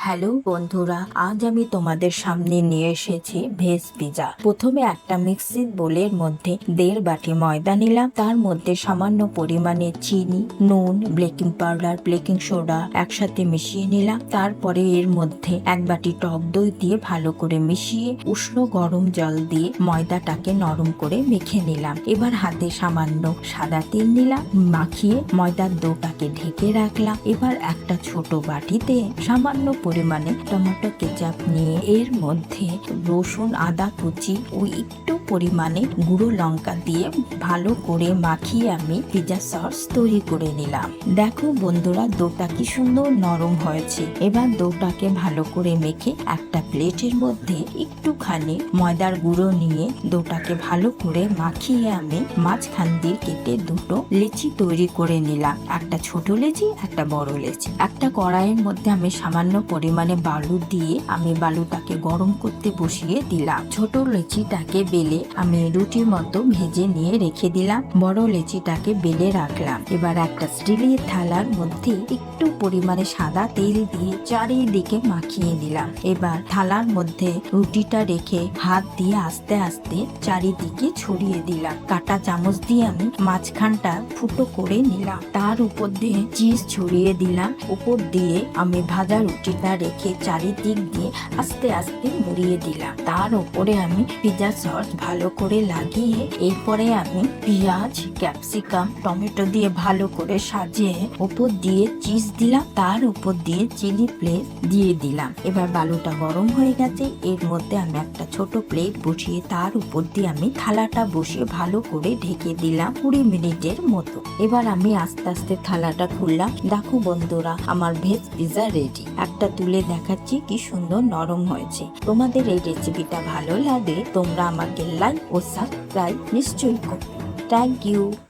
Hello বন্ধুরা, আজ আমি তোমাদের সামনে নিয়ে এসেছি ভেজ পিজা। প্রথমে একটা মিক্সিং বোলের মধ্যে 1.5 বাটি ময়দা নিলাম। তার মধ্যে সামান্য পরিমাণে চিনি, নুন, বেকিং পাউডার, বেকিং সোডা একসাথে মিশিয়ে নিলাম। তারপরে এর মধ্যে 1 বাটি টক দই দিয়ে ভালো করে মিশিয়ে উষ্ণ গরম জল দিয়ে ময়দাটাকে নরম করে মেখে নিলাম। এবার হাতে সামান্য সাদা তেল নিলাম, মাখিয়ে ময়দার ডোটাকে ঢেকে রাখলাম। এবার একটা ছোট বাটিতে সামান্য পরিমাণে টমেটো কেচাপ নিয়ে এর মধ্যে রসুন, আদা কুচি ও একটু পরিমাণে গুঁড়ো লঙ্কা দিয়ে ভালো করে মাখিয়ে আমি পিজা সস তৈরি করে নিলাম। দেখো বন্ধুরা, ডোটা কি সুন্দর নরম হয়েছে। এবার ডোটাকে ভালো করে মেখে একটা প্লেটের মধ্যে একটুখানি ময়দার গুঁড়ো নিয়ে ডোটাকে ভালো করে মাখিয়ে আমি মাঝখান দিয়ে কেটে দুটো লেচি তৈরি করে নিলাম। একটা ছোট লেচি, একটা বড় লেচি। একটা কড়াইয়ের মধ্যে আমি সামান্য পরিমাণে বালু দিয়ে আমি বালুটাকে গরম করতে বসিয়ে দিলাম। ছোট লেচিটাকে বেলে আমি রুটির মতো ভেজে নিয়ে রেখে দিলাম। বড় লেচিটাকে বেলে রাখলাম। এবার একটা স্টিলের থালার মধ্যে একটু পরিমাণে সাদা তেল দিয়ে চারিদিকে মাখিয়ে নিলাম। এবার থালার মধ্যে রুটিটা রেখে হাত দিয়ে আস্তে আস্তে চারিদিকে ছড়িয়ে দিলাম। কাঁটা চামচ দিয়ে আমি মাঝখানটা ফুটো করে নিলাম। তার উপর দিয়ে চিজ ছড়িয়ে দিলাম। উপর দিয়ে আমি ভাজা রুটিটা রেখে চারিদিক দিয়ে আস্তে আস্তে মুড়িয়ে দিলাম। তার উপরে আমি পিজা সস ভালো করে লাগিয়ে এরপরে আমি পেঁয়াজ, ক্যাপসিকাম, টমেটো দিয়ে ভালো করে সাজিয়ে উপর দিয়ে চিজ দিলাম। তার উপর দিয়ে চিলি প্লেট দিয়ে দিলাম। এবার বালুটা গরম হয়ে গেছে। এর মধ্যে আমি একটা ছোট প্লেট বসিয়ে তার উপর দিয়ে আমি থালাটা বসিয়ে ভালো করে ঢেকে দিলাম 20 মিনিটের মতো। এবার আমি আস্তে আস্তে থালাটা খুললাম। দেখো বন্ধুরা, আমার ভেজ পিজা রেডি। একটা তুলে দেখাচ্ছি কি সুন্দর নরম হয়েছে। তোমাদের এই রেসিপিটা ভালো লাগলে তোমরা আমাকে লাইক ও সাবস্ক্রাইব নিশ্চয়ই করবে। Thank you.